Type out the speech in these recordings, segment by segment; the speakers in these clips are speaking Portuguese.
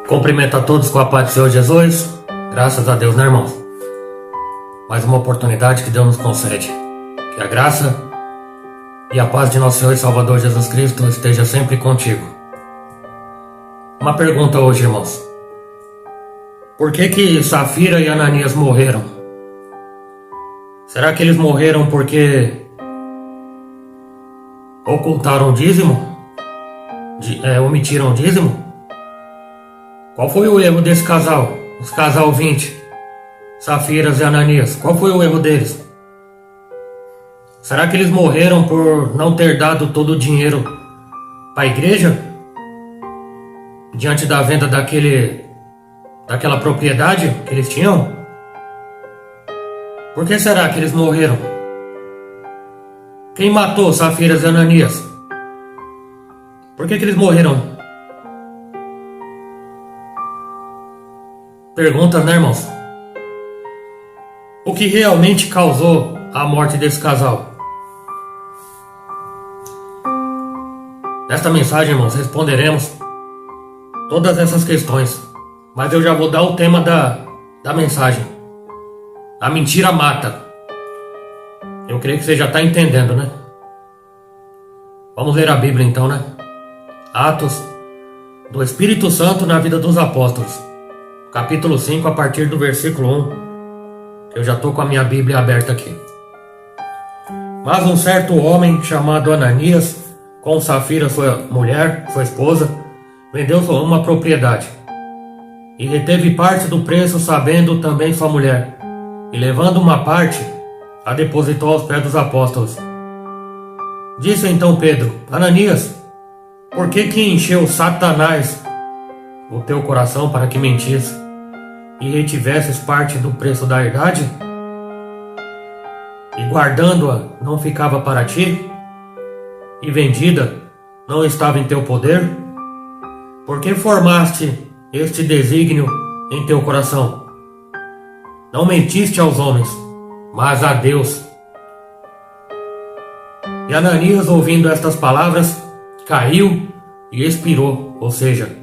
Cumprimento a todos com a paz do Senhor Jesus. Graças a Deus, né, irmãos? Mais uma oportunidade que Deus nos concede. Que a graça e a paz de nosso Senhor e Salvador Jesus Cristo esteja sempre contigo. Uma pergunta hoje, irmãos. Por que Safira e Ananias morreram? Será que eles morreram porque ocultaram o dízimo? Omitiram o dízimo? Qual foi o erro desse casal? Os casal 20, Safiras e Ananias. Qual foi o erro deles? Será que eles morreram por não ter dado todo o dinheiro para a igreja? Diante da venda daquela propriedade que eles tinham? Por que será que eles morreram? Quem matou Safiras e Ananias? Por que eles morreram? Perguntas, né, irmãos? O que realmente causou a morte desse casal? Nesta mensagem, irmãos, responderemos todas essas questões. Mas eu já vou dar o tema da mensagem. A mentira mata. Eu creio que você já está entendendo, né? Vamos ler a Bíblia então, né? Atos do Espírito Santo na vida dos apóstolos. Capítulo 5, a partir do versículo 1. Eu já estou com a minha Bíblia aberta aqui. Mas um certo homem chamado Ananias, com Safira, sua mulher, sua esposa, vendeu uma propriedade e reteve parte do preço, sabendo também sua mulher, e levando uma parte, a depositou aos pés dos apóstolos. Disse então Pedro: Ananias, por que encheu Satanás o teu coração para que mentisse e retivesses parte do preço da herdade? E guardando-a não ficava para ti? E vendida não estava em teu poder? Por que formaste este desígnio em teu coração? Não mentiste aos homens, mas a Deus. E Ananias, ouvindo estas palavras, caiu e expirou, ou seja,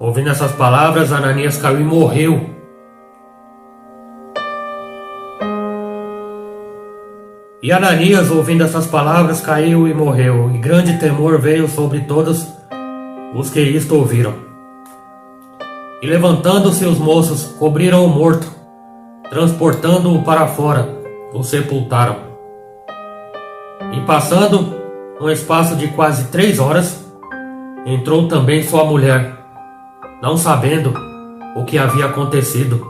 ouvindo essas palavras, Ananias caiu e morreu. E Ananias, ouvindo essas palavras, caiu e morreu, e grande temor veio sobre todos os que isto ouviram. E levantando-se os moços, cobriram o morto, transportando-o para fora, o sepultaram. E passando um espaço de quase 3 horas, entrou também sua mulher, não sabendo o que havia acontecido.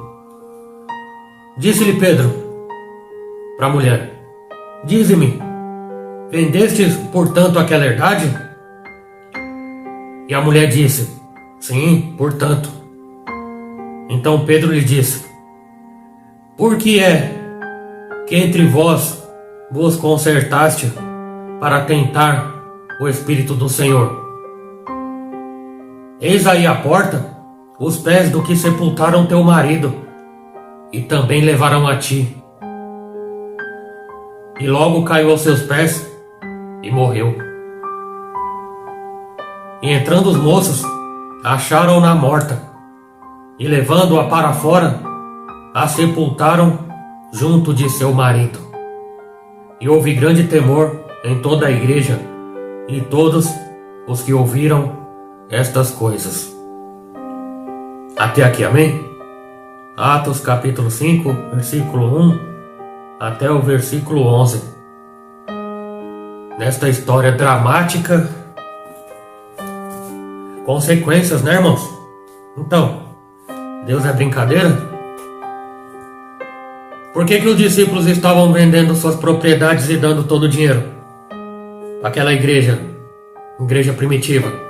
Disse-lhe Pedro para a mulher: dize-me, vendestes portanto aquela herdade? E a mulher disse: sim, portanto. Então Pedro lhe disse: por que é que entre vós vos concertaste para tentar o Espírito do Senhor? Eis aí à porta os pés do que sepultaram teu marido, e também levarão a ti. E logo caiu aos seus pés e morreu. E entrando os moços, acharam-na morta, e levando-a para fora, a sepultaram junto de seu marido. E houve grande temor em toda a igreja e todos os que ouviram estas coisas. Até aqui, amém? Atos capítulo 5, versículo 1 até o versículo 11. Nesta história dramática, consequências, né, irmãos? Então, Deus é brincadeira? Por que os discípulos estavam vendendo suas propriedades e dando todo o dinheiro para aquela igreja primitiva?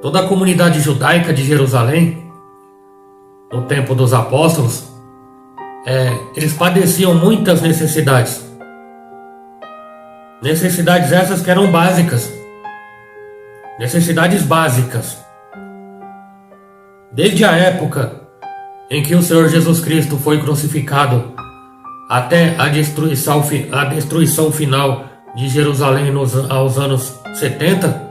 Toda a comunidade judaica de Jerusalém, no tempo dos apóstolos, eles padeciam muitas necessidades. Necessidades essas que eram básicas. Necessidades básicas. Desde a época em que o Senhor Jesus Cristo foi crucificado até a destruição final de Jerusalém aos anos 70,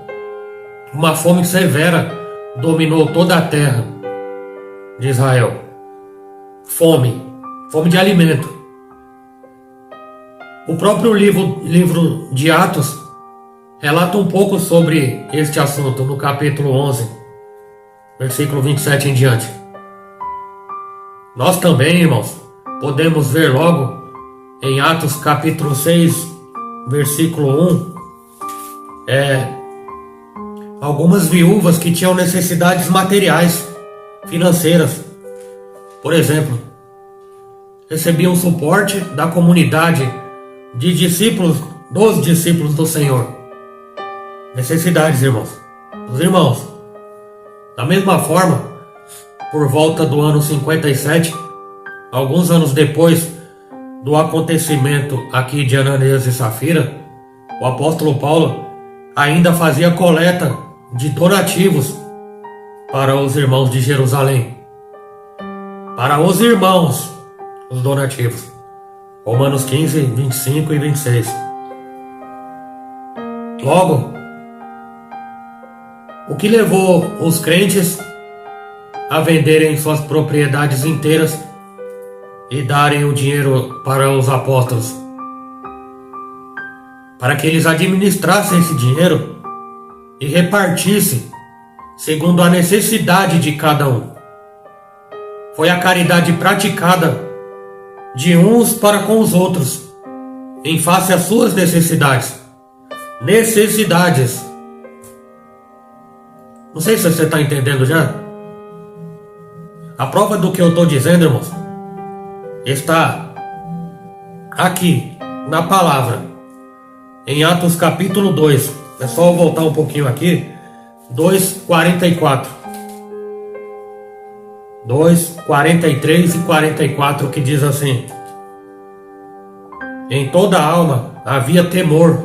uma fome severa dominou toda a terra de Israel. Fome de alimento. O próprio livro de Atos relata um pouco sobre este assunto no capítulo 11, versículo 27 em diante. Nós também, irmãos, podemos ver logo em Atos capítulo 6, versículo 1, algumas viúvas que tinham necessidades materiais, financeiras. Por exemplo, recebiam suporte da comunidade de discípulos, dos discípulos do Senhor. Necessidades, irmãos. Os irmãos, da mesma forma, por volta do ano 57, alguns anos depois do acontecimento aqui de Ananias e Safira, o apóstolo Paulo ainda fazia coleta de donativos para os irmãos de Jerusalém. Para os irmãos, os donativos. Romanos 15, 25 e 26. Logo, o que levou os crentes a venderem suas propriedades inteiras e darem o dinheiro para os apóstolos? Para que eles administrassem esse dinheiro e repartissem segundo a necessidade de cada um. Foi a caridade praticada de uns para com os outros, em face às suas necessidades. Necessidades. Não sei se você está entendendo já. A prova do que eu estou dizendo, irmãos, está aqui na palavra, em Atos capítulo 2. É só eu voltar um pouquinho aqui. 2:44. 2:43 e 44, que diz assim: em toda a alma havia temor,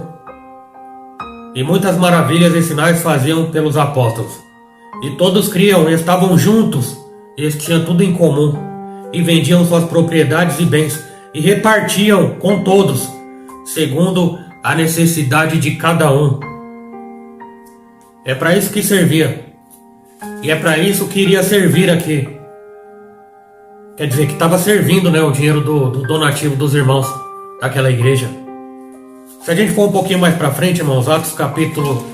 e muitas maravilhas e sinais faziam pelos apóstolos. E todos criam, e estavam juntos, eles tinham tudo em comum, e vendiam suas propriedades e bens, e repartiam com todos, segundo a necessidade de cada um. É para isso que servia, e é para isso que iria servir aqui. Quer dizer que estava servindo, né, o dinheiro do donativo dos irmãos daquela igreja. Se a gente for um pouquinho mais para frente, irmãos, Atos capítulo,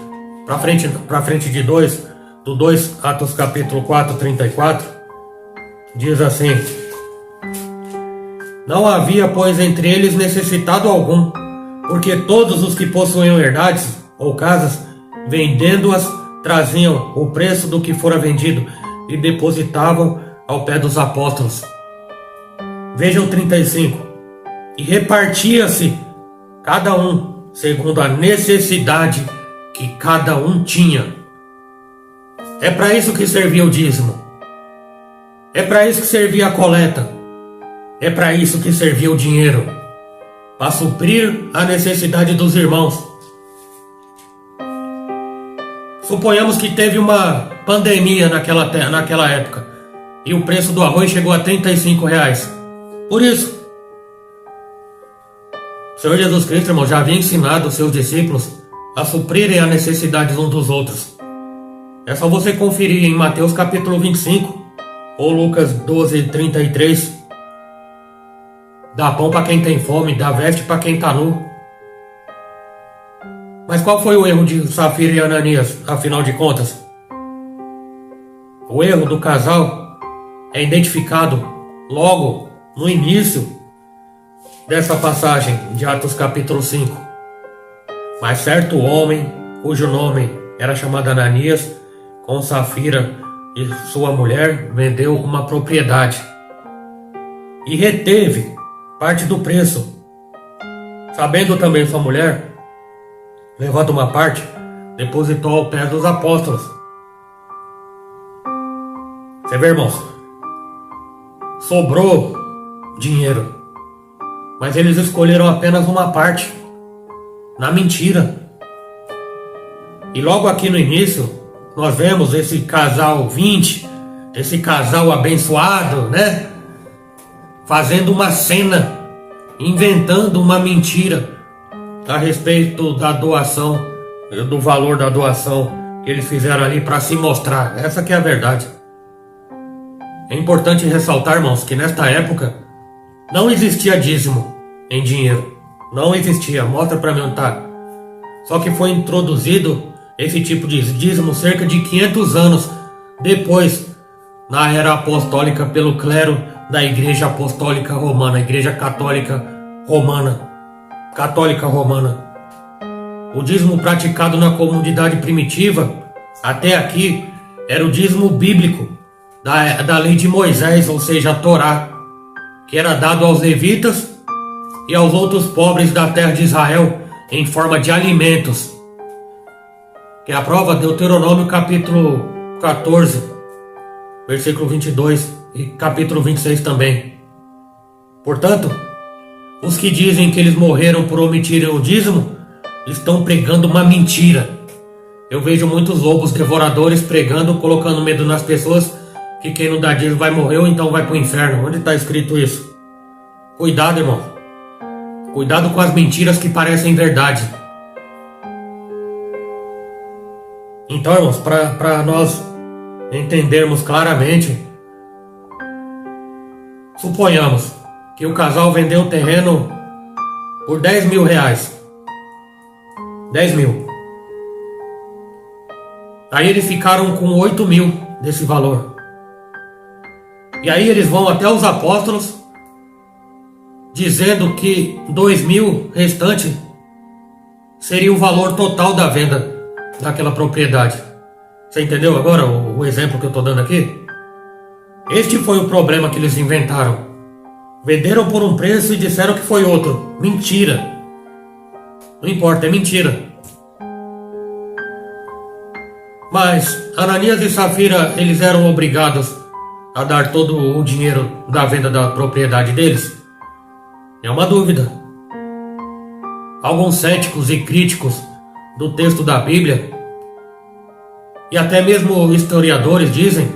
para frente de 2, do 2, Atos capítulo 4, 34, diz assim: não havia, pois, entre eles necessitado algum, porque todos os que possuíam herdades ou casas, vendendo-as, traziam o preço do que fora vendido e depositavam ao pé dos apóstolos. Vejam 35. E repartia-se cada um segundo a necessidade que cada um tinha. É para isso que servia o dízimo. É para isso que servia a coleta. É para isso que servia o dinheiro, para suprir a necessidade dos irmãos. Suponhamos que teve uma pandemia naquela época e o preço do arroz chegou a R$35. Por isso, o Senhor Jesus Cristo, irmão, já havia ensinado os seus discípulos a suprirem a necessidade uns dos outros. É só você conferir em Mateus capítulo 25 ou Lucas 12, 33. Dá pão para quem tem fome, dá veste para quem está nu. Mas qual foi o erro de Safira e Ananias, afinal de contas? O erro do casal é identificado logo no início dessa passagem de Atos capítulo 5. Mas certo homem, cujo nome era chamado Ananias, com Safira e sua mulher, vendeu uma propriedade e reteve parte do preço. Sabendo também sua mulher, levando uma parte, depositou ao pé dos apóstolos. Você vê, irmãos? Sobrou dinheiro, mas eles escolheram apenas uma parte, na mentira. E logo aqui no início, nós vemos esse casal 20, esse casal abençoado, né? Fazendo uma cena, inventando uma mentira a respeito da doação, do valor da doação que eles fizeram ali para se mostrar. Essa que é a verdade. É importante ressaltar, irmãos, que nesta época não existia dízimo em dinheiro. Não existia. Mostra para mim onde tá. Só que foi introduzido esse tipo de dízimo cerca de 500 anos depois, na era apostólica, pelo clero da Igreja Apostólica Romana, Igreja Católica Romana. Católica Romana. O dízimo praticado na comunidade primitiva, até aqui, era o dízimo bíblico da lei de Moisés, ou seja, a Torá, que era dado aos levitas e aos outros pobres da terra de Israel em forma de alimentos. Que é a prova Deuteronômio capítulo 14, versículo 22 e capítulo 26 também. Portanto, os que dizem que eles morreram por omitirem o dízimo estão pregando uma mentira. Eu vejo muitos lobos devoradores pregando, colocando medo nas pessoas, que quem não dá dízimo vai morrer ou então vai para o inferno. Onde está escrito isso? Cuidado, irmão. Cuidado com as mentiras que parecem verdade. Então, irmãos, para nós entendermos claramente, suponhamos que o casal vendeu o terreno por 10 mil reais. 10 mil. Aí eles ficaram com 8 mil desse valor. E aí eles vão até os apóstolos, dizendo que 2 mil restante seria o valor total da venda daquela propriedade. Você entendeu agora o exemplo que eu estou dando aqui? Este foi o problema que eles inventaram. Venderam por um preço e disseram que foi outro. Mentira. Não importa, é mentira. Mas Ananias e Safira, eles eram obrigados a dar todo o dinheiro da venda da propriedade deles? É uma dúvida. Alguns céticos e críticos do texto da Bíblia, e até mesmo historiadores, dizem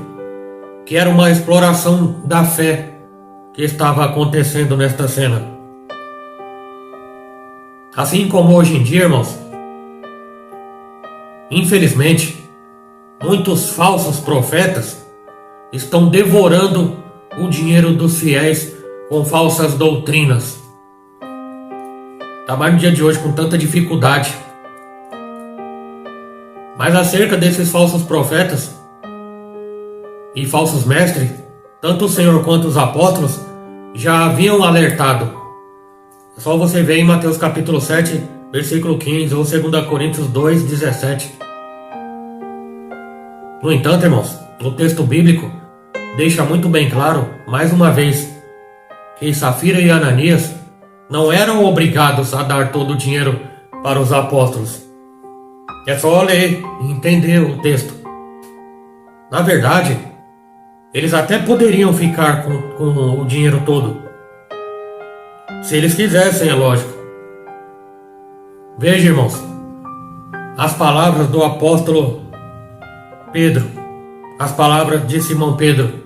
que era uma exploração da fé que estava acontecendo nesta cena. Assim como hoje em dia, irmãos, infelizmente, muitos falsos profetas estão devorando o dinheiro dos fiéis com falsas doutrinas. Está mais no dia de hoje com tanta dificuldade. Mas acerca desses falsos profetas e falsos mestres, tanto o Senhor quanto os apóstolos já haviam alertado. É só você ver em Mateus capítulo 7, versículo 15, ou 2 Coríntios 2, 17. No entanto, irmãos, o texto bíblico deixa muito bem claro, mais uma vez, que Safira e Ananias não eram obrigados a dar todo o dinheiro para os apóstolos. É só ler e entender o texto. Na verdade, eles até poderiam ficar com o dinheiro todo, se eles quisessem, é lógico. Veja, irmãos, as palavras do apóstolo Pedro, as palavras de Simão Pedro,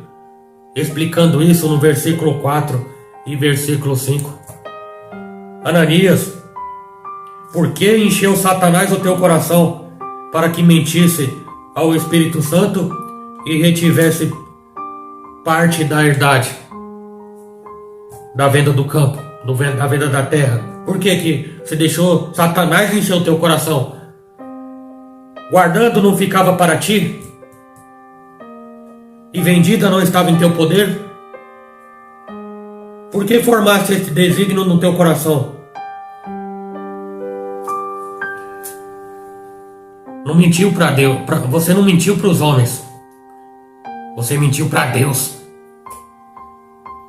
explicando isso no versículo 4 e versículo 5. Ananias, por que encheu Satanás o teu coração para que mentisse ao Espírito Santo e retivesse parte da herdade, da venda do campo, da venda da terra? Por que você deixou Satanás encher o teu coração? Guardando não ficava para ti? E vendida não estava em teu poder? Por que formaste este desígnio no teu coração? Não mentiu para Deus, você não mentiu para os homens, você mentiu para Deus.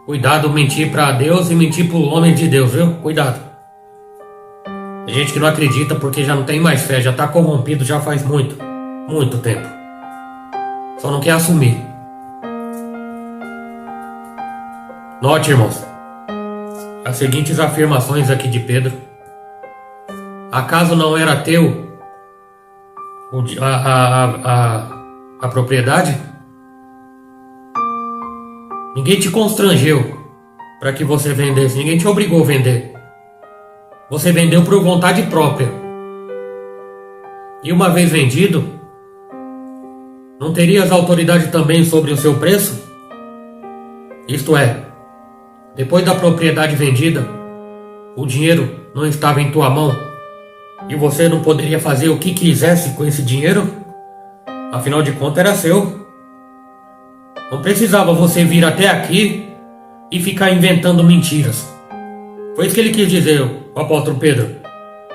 Cuidado, mentir para Deus e mentir para o homem de Deus, viu? Cuidado. Tem gente que não acredita porque já não tem mais fé, já está corrompido já faz muito tempo. Só não quer assumir. Note, irmãos, as seguintes afirmações aqui de Pedro. Acaso não era teu a propriedade? Ninguém te constrangeu para que você vendesse, ninguém te obrigou a vender. Você vendeu por vontade própria. E uma vez vendido, não terias autoridade também sobre o seu preço? Isto é, depois da propriedade vendida, o dinheiro não estava em tua mão e você não poderia fazer o que quisesse com esse dinheiro? Afinal de contas era seu. Não precisava você vir até aqui e ficar inventando mentiras. Foi isso que ele quis dizer, o apóstolo Pedro,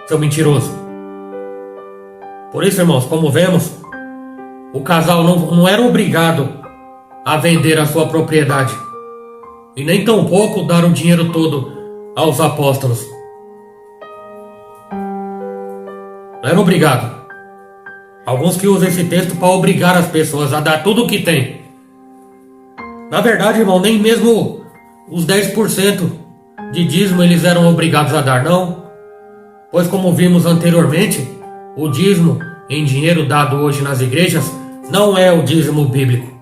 seu mentiroso. Por isso, irmãos, como vemos, o casal não era obrigado a vender a sua propriedade e nem tampouco dar o dinheiro todo aos apóstolos. Não era obrigado. Alguns que usam esse texto para obrigar as pessoas a dar tudo o que tem. Na verdade, irmão, nem mesmo os 10% de dízimo eles eram obrigados a dar, não. Pois como vimos anteriormente, o dízimo em dinheiro dado hoje nas igrejas não é o dízimo bíblico.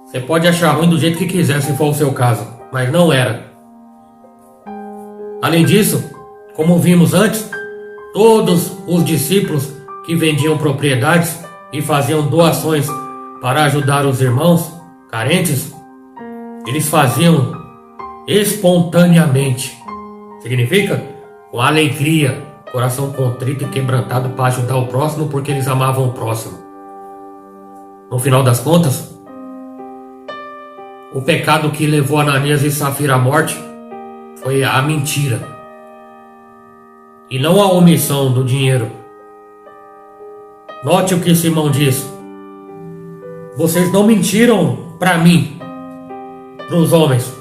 Você pode achar ruim do jeito que quiser se for o seu caso, mas não era. Além disso, como vimos antes, todos os discípulos que vendiam propriedades e faziam doações para ajudar os irmãos carentes, eles faziam espontaneamente. Significa com alegria, coração contrito e quebrantado para ajudar o próximo porque eles amavam o próximo. No final das contas, o pecado que levou Ananias e Safira à morte foi a mentira e não a omissão do dinheiro. Note o que Simão diz: vocês não mentiram para mim, para os homens,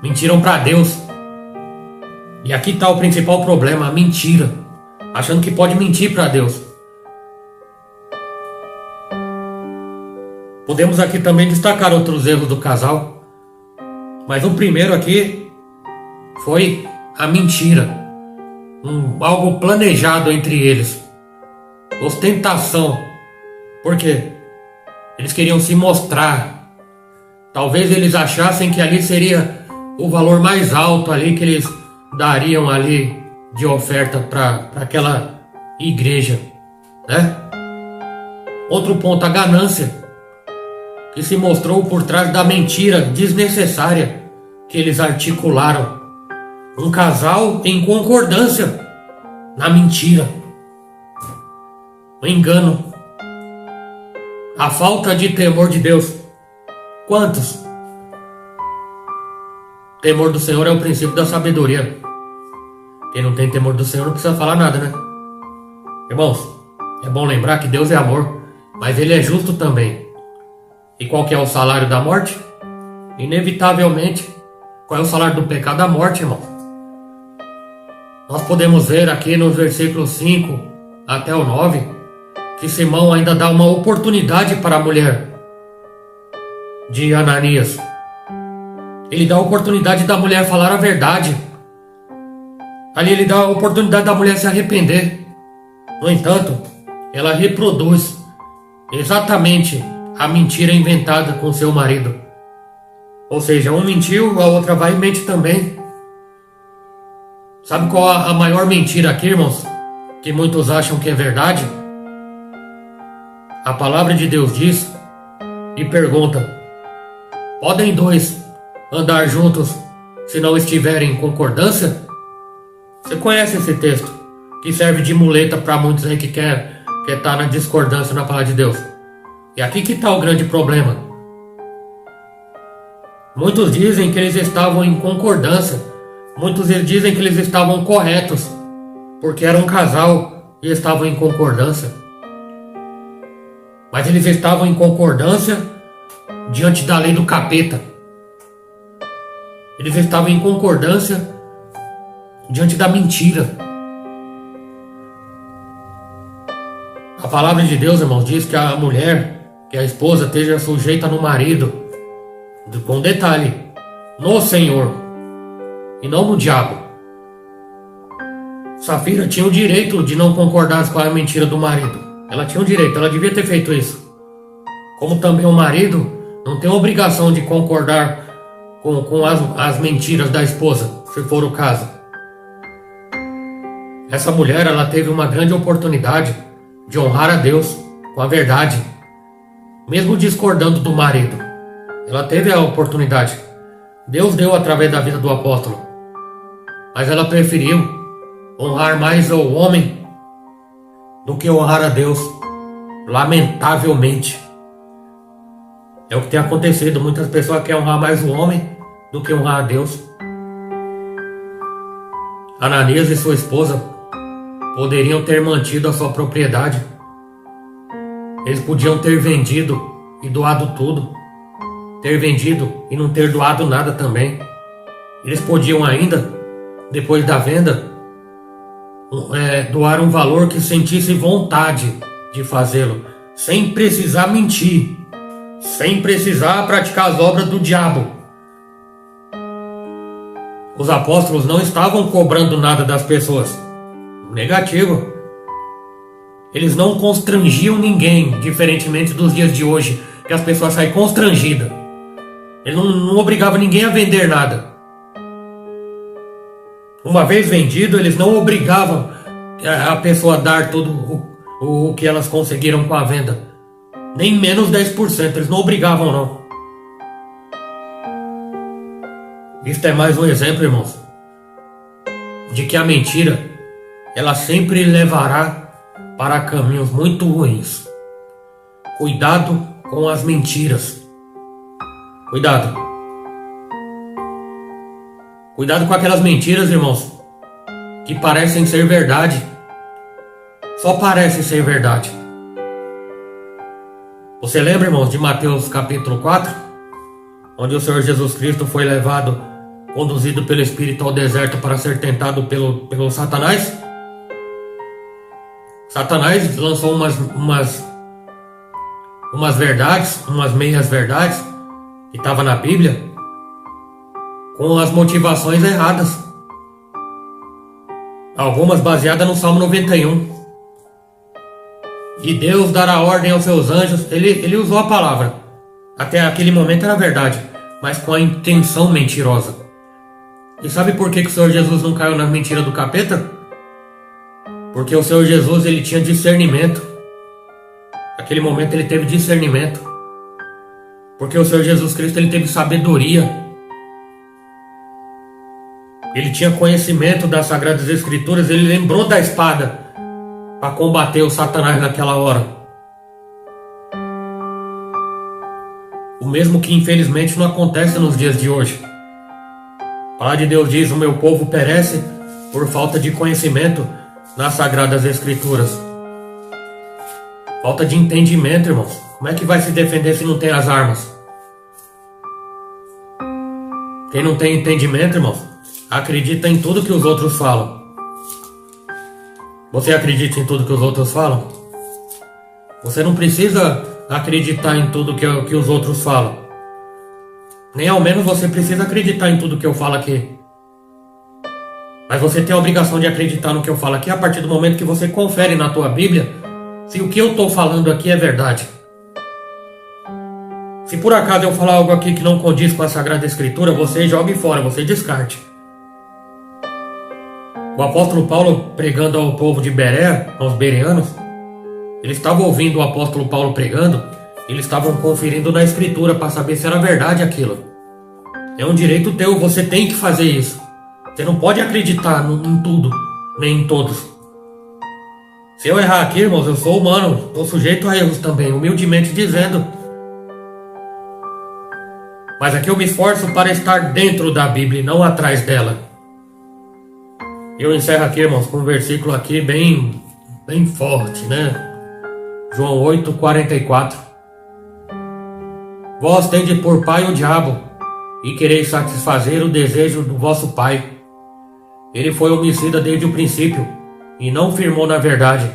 mentiram para Deus. E aqui está o principal problema, a mentira, achando que pode mentir para Deus. Podemos aqui também destacar outros erros do casal, mas o primeiro aqui foi a mentira, algo planejado entre eles, ostentação. Por quê? Eles queriam se mostrar. Talvez eles achassem que ali seria o valor mais alto ali que eles dariam ali de oferta para aquela igreja, né? Outro ponto, a ganância, que se mostrou por trás da mentira desnecessária que eles articularam. Um casal em concordância na mentira, o engano, a falta de temor de Deus. Quantos? Temor do Senhor é o princípio da sabedoria. Quem não tem temor do Senhor não precisa falar nada, né? Irmãos, é bom lembrar que Deus é amor, mas Ele é justo também. E qual que é o salário da morte? Inevitavelmente, qual é o salário do pecado? A morte, irmão. Nós podemos ver aqui nos versículos 5 até o 9 que Simão ainda dá uma oportunidade para a mulher de Ananias. Ele dá a oportunidade da mulher falar a verdade. Ali ele dá a oportunidade da mulher se arrepender. No entanto, ela reproduz exatamente a mentira inventada com seu marido. Ou seja, um mentiu, a outra vai e mente também. Sabe qual a maior mentira aqui, irmãos? Que muitos acham que é verdade? A palavra de Deus diz e pergunta: podem dois andar juntos se não estiverem em concordância? Você conhece esse texto, que serve de muleta para muitos aí que quer estar na discordância na palavra de Deus. E aqui que está o grande problema. Muitos dizem que eles estavam em concordância. Muitos dizem que eles estavam corretos, porque era um casal e estavam em concordância. Mas eles estavam em concordância diante da lei do capeta. Eles estavam em concordância diante da mentira. A palavra de Deus, irmãos, diz que a mulher, que a esposa, esteja sujeita no marido, com detalhe, no Senhor e não no diabo. Safira tinha o direito de não concordar com a mentira do marido. Ela tinha o direito, ela devia ter feito isso. Como também o marido não tem a obrigação de concordar com as mentiras da esposa, se for o caso. Essa mulher, ela teve uma grande oportunidade de honrar a Deus com a verdade mesmo discordando do marido. Ela teve a oportunidade. Deus deu através da vida do apóstolo. Mas ela preferiu honrar mais o homem do que honrar a Deus. Lamentavelmente. É o que tem acontecido. Muitas pessoas querem honrar mais o homem do que honrar a Deus. Ananias e sua esposa poderiam ter mantido a sua propriedade. Eles podiam ter vendido e doado tudo. Ter vendido e não ter doado nada também. Eles podiam ainda, depois da venda, doar um valor que sentisse vontade de fazê-lo, sem precisar mentir, sem precisar praticar as obras do diabo. Os apóstolos não estavam cobrando nada das pessoas. Negativo. Eles não constrangiam ninguém, diferentemente dos dias de hoje, que as pessoas saem constrangidas. Eles não obrigavam ninguém a vender nada. Uma vez vendido, eles não obrigavam a pessoa a dar tudo o que elas conseguiram com a venda. Nem menos 10%, eles não obrigavam não. Isto é mais um exemplo, irmãos, de que a mentira, ela sempre levará para caminhos muito ruins. Cuidado com as mentiras. Cuidado. Cuidado com aquelas mentiras, irmãos, que parecem ser verdade. Só parecem ser verdade. Você lembra, irmãos, de Mateus capítulo 4? Onde o Senhor Jesus Cristo foi levado, conduzido pelo Espírito ao deserto para ser tentado pelo Satanás? Satanás lançou umas verdades, umas meias verdades, que estava na Bíblia, com as motivações erradas. Algumas baseadas no Salmo 91. E Deus dará ordem aos seus anjos. Ele usou a palavra. Até aquele momento era verdade, mas com a intenção mentirosa. E sabe por que o Senhor Jesus não caiu na mentira do capeta? Porque o Senhor Jesus, ele tinha discernimento. Naquele momento ele teve discernimento. Porque o Senhor Jesus Cristo, ele teve sabedoria. Ele tinha conhecimento das Sagradas Escrituras. Ele lembrou da espada para combater o Satanás naquela hora. O mesmo que infelizmente não acontece nos dias de hoje. A palavra de Deus diz: o meu povo perece por falta de conhecimento nas Sagradas Escrituras. Falta de entendimento, irmãos. Como é que vai se defender se não tem as armas? Quem não tem entendimento, irmãos, acredita em tudo que os outros falam. Você acredita em tudo que os outros falam? Você não precisa acreditar em tudo que os outros falam. Nem ao menos você precisa acreditar em tudo que eu falo aqui. Mas você tem a obrigação de acreditar no que eu falo aqui a partir do momento que você confere na tua Bíblia se o que eu estou falando aqui é verdade. Se por acaso eu falar algo aqui que não condiz com a Sagrada Escritura, você jogue fora, você descarte. O apóstolo Paulo, pregando ao povo de Berea, aos bereanos, eles estavam ouvindo o apóstolo Paulo pregando, eles estavam conferindo na Escritura para saber se era verdade aquilo. É um direito teu, você tem que fazer isso. Você não pode acreditar em tudo, nem em todos. Se eu errar aqui, irmãos, eu sou humano, estou sujeito a erros também, humildemente dizendo. Mas aqui eu me esforço para estar dentro da Bíblia e não atrás dela. Eu encerro aqui, irmãos, com um versículo aqui bem forte, né? João 8:44. Vós tendes por pai o diabo, e quereis satisfazer o desejo do vosso pai. Ele foi homicida desde o princípio, e não firmou na verdade,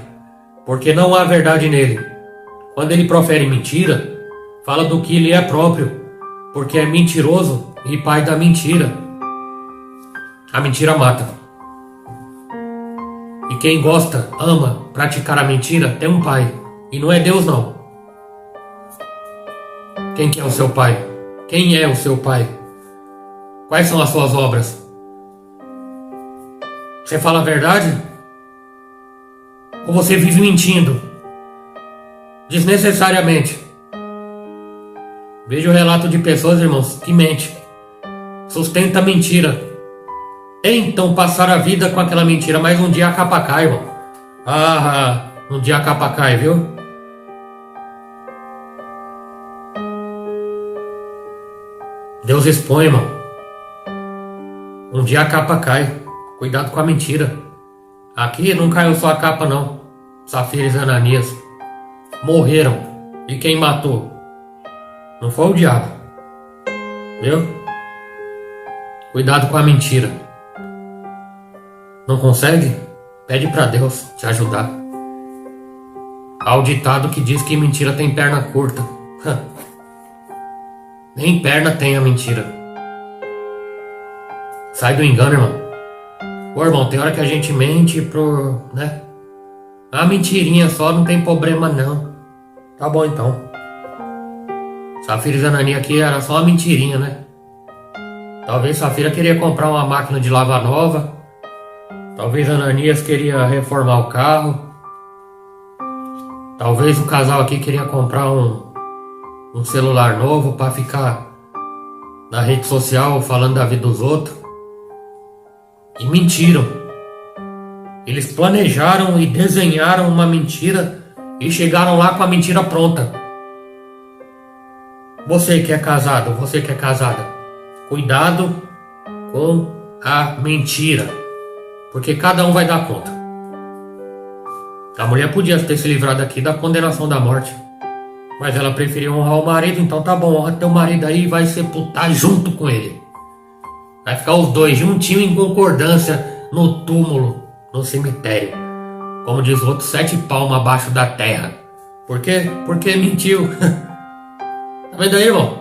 porque não há verdade nele. Quando ele profere mentira, fala do que lhe é próprio, porque é mentiroso e pai da mentira. A mentira mata. E quem gosta, ama praticar a mentira, tem um pai. E não é Deus, não. Quem que é o seu pai? Quem é o seu pai? Quais são as suas obras? Você fala a verdade? Ou você vive mentindo? Desnecessariamente. Vejo relato de pessoas, irmãos, que mente, sustenta a mentira, tentam passar a vida com aquela mentira, mas um dia a capa cai, irmão. Um dia a capa cai, viu? Deus expõe, irmão. Um dia a capa cai. Cuidado com a mentira. Aqui não caiu só a capa, não. Safira e Ananias morreram. E quem matou? Não foi o diabo. Viu? Cuidado com a mentira. Não consegue? Pede pra Deus te ajudar. Há o ditado que diz que mentira tem perna curta. Nem perna tem a mentira. Sai do engano, irmão. Pô, irmão, tem hora que a gente mente pro... né? A mentirinha só, não tem problema não. Tá bom então. Safira e Ananias aqui era só uma mentirinha, né? Talvez Safira queria comprar uma máquina de lavar nova. Talvez Ananias queria reformar o carro. Talvez o casal aqui queria comprar um celular novo para ficar na rede social falando da vida dos outros. E mentiram. Eles planejaram e desenharam uma mentira e chegaram lá com a mentira pronta. Você que é casado, você que é casada, cuidado com a mentira, porque cada um vai dar conta. A mulher podia ter se livrado aqui da condenação da morte, mas ela preferiu honrar o marido. Então tá bom, honra teu marido aí e vai sepultar junto com ele. Vai ficar os dois juntinhos em concordância no túmulo, no cemitério. Como diz o outro, 7 palmos abaixo da terra. Por quê? Porque mentiu. Tá vendo aí, irmão?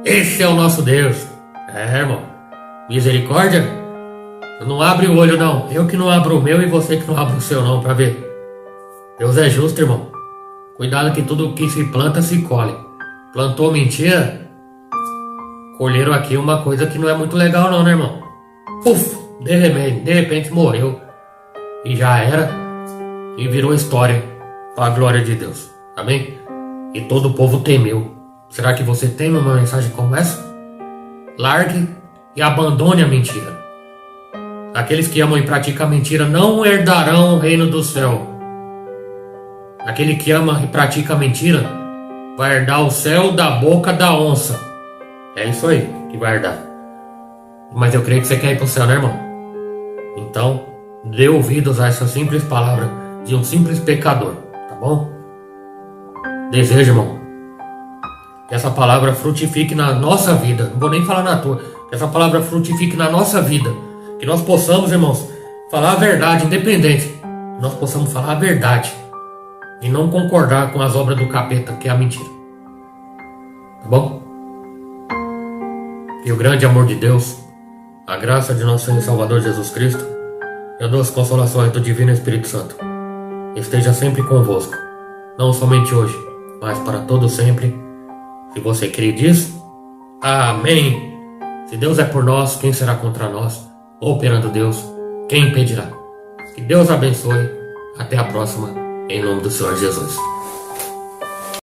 Esse é o nosso Deus. É, irmão. Misericórdia. Não abre o olho, não. Eu que não abro o meu e você que não abre o seu, não, pra ver. Deus é justo, irmão. Cuidado que tudo que se planta se colhe. Plantou mentira, colheram aqui uma coisa que não é muito legal não, né, irmão? Puf, de repente morreu. E já era. E virou história para a glória de Deus. Amém? E todo o povo temeu. Será que você teme uma mensagem como essa? Largue e abandone a mentira. Aqueles que amam e praticam a mentira não herdarão o reino do céu. Aquele que ama e pratica a mentira vai herdar o céu da boca da onça. É isso aí que vai herdar. Mas eu creio que você quer ir pro céu, né, irmão? Então, dê ouvidos a essa simples palavra de um simples pecador, tá bom? Desejo, irmão, que essa palavra frutifique na nossa vida. Não vou nem falar na tua. Que essa palavra frutifique na nossa vida. Que nós possamos, irmãos, falar a verdade, independente. Que nós possamos falar a verdade e não concordar com as obras do capeta, que é a mentira. Tá bom? E o grande amor de Deus, a graça de nosso Senhor e Salvador Jesus Cristo e as duas consolações do Divino Espírito Santo esteja sempre convosco, não somente hoje, mas para todo sempre. Se você crê disso, amém. Se Deus é por nós, quem será contra nós? Operando Deus, quem impedirá? Que Deus abençoe. Até a próxima, em nome do Senhor Jesus.